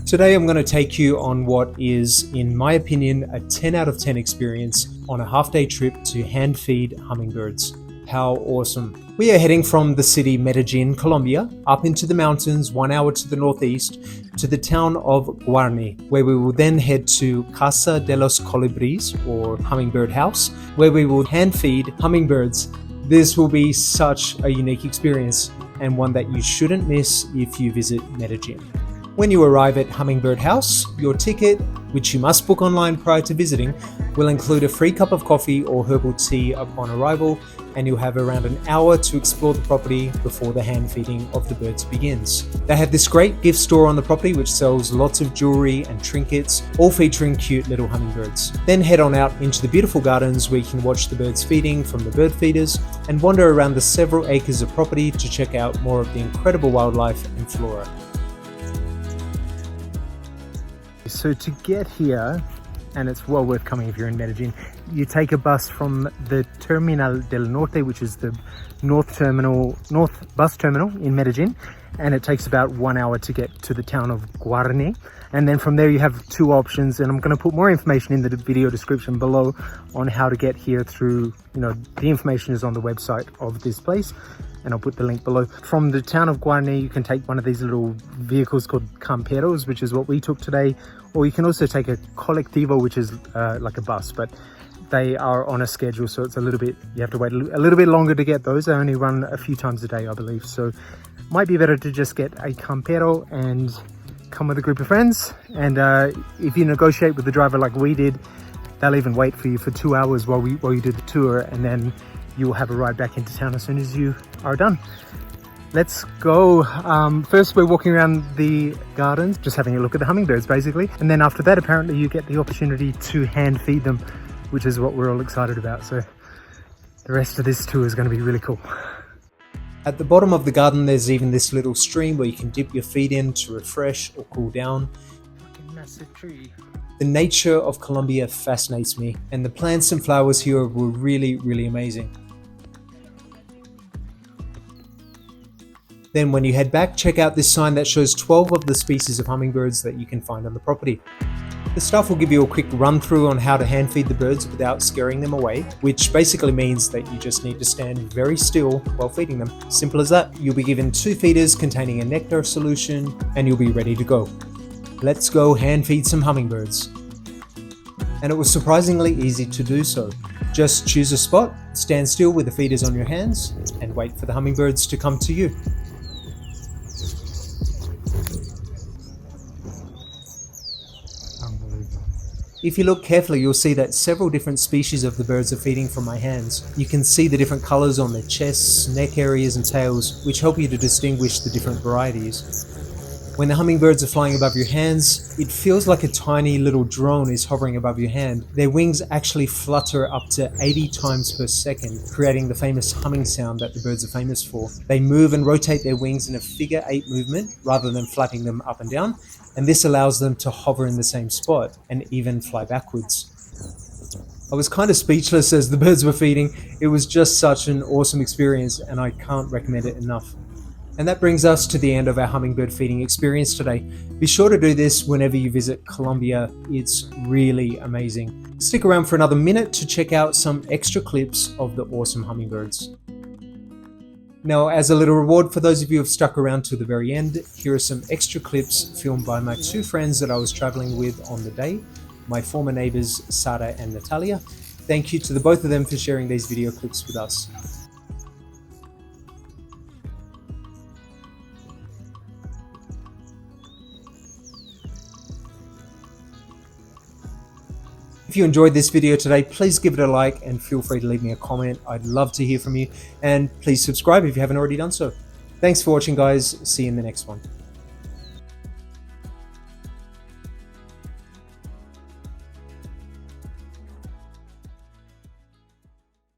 Today I'm going to take you on what is, in my opinion, a 10 out of 10 experience on a half-day trip to hand feed hummingbirds. How awesome. We are heading from the city Medellin, Colombia, up into the mountains 1 hour to the northeast to the town of Guarne, where we will then head to Casa de los Colibries, or Hummingbird House, where we will hand feed hummingbirds. This will be such a unique experience and one that you shouldn't miss if you visit Medellin. When you arrive at Hummingbird House, your ticket, which you must book online prior to visiting, will include a free cup of coffee or herbal tea upon arrival, and you'll have around an hour to explore the property before the hand feeding of the birds begins. They have this great gift store on the property which sells lots of jewelry and trinkets, all featuring cute little hummingbirds. Then head on out into the beautiful gardens where you can watch the birds feeding from the bird feeders and wander around the several acres of property to check out more of the incredible wildlife and flora. So to get here, and it's well worth coming if you're in Medellin, you take a bus from the Terminal del Norte, which is the north bus terminal in Medellin, and it takes about 1 hour to get to the town of Guarne. And then from there you have two options, and I'm going to put more information in the video description below on how to get here through, the information is on the website of this place, and I'll put the link below. From the town of Guarne, you can take one of these little vehicles called camperos, which is what we took today, or you can also take a colectivo, which is like a bus, but they are on a schedule, so it's you have to wait a little bit longer to get those. They only run a few times a day, I believe, so might be better to just get a campero and come with a group of friends. And if you negotiate with the driver like we did, they'll even wait for you for 2 hours while you do the tour, and then you'll have a ride back into town as soon as you are done. Let's go. First we're walking around the gardens, just having a look at the hummingbirds basically, and then after that apparently you get the opportunity to hand feed them, which is what we're all excited about. So the rest of this tour is going to be really cool. At the bottom of the garden there's even this little stream where you can dip your feet in to refresh or cool down. Massive tree. The nature of Colombia fascinates me, and the plants and flowers here were really amazing. Then when you head back, check out this sign that shows 12 of the species of hummingbirds that you can find on the property. The staff will give you a quick run through on how to hand feed the birds without scaring them away, which basically means that you just need to stand very still while feeding them. Simple as that. You'll be given 2 feeders containing a nectar solution and you'll be ready to go. Let's go hand feed some hummingbirds. And it was surprisingly easy to do so. Just choose a spot, stand still with the feeders on your hands, and wait for the hummingbirds to come to you. If you look carefully, you'll see that several different species of the birds are feeding from my hands. You can see the different colors on their chests, neck areas and tails, which help you to distinguish the different varieties. When the hummingbirds are flying above your hands, it feels like a tiny little drone is hovering above your hand. Their wings actually flutter up to 80 times per second, creating the famous humming sound that the birds are famous for. They move and rotate their wings in a figure 8 movement rather than flapping them up and down, and this allows them to hover in the same spot and even fly backwards. I was kind of speechless as the birds were feeding. It was just such an awesome experience, and I can't recommend it enough. And that brings us to the end of our hummingbird feeding experience today. Be sure to do this whenever you visit Colombia. It's really amazing. Stick around for another minute to check out some extra clips of the awesome hummingbirds. Now, as a little reward for those of you who have stuck around to the very end, here are some extra clips filmed by my 2 friends that I was traveling with on the day, my former neighbors Sara and Natalia. Thank you to the both of them for sharing these video clips with us. If you enjoyed this video today, please give it a like and feel free to leave me a comment. I'd love to hear from you, and please subscribe if you haven't already done so. Thanks for watching, guys. See you in the next one.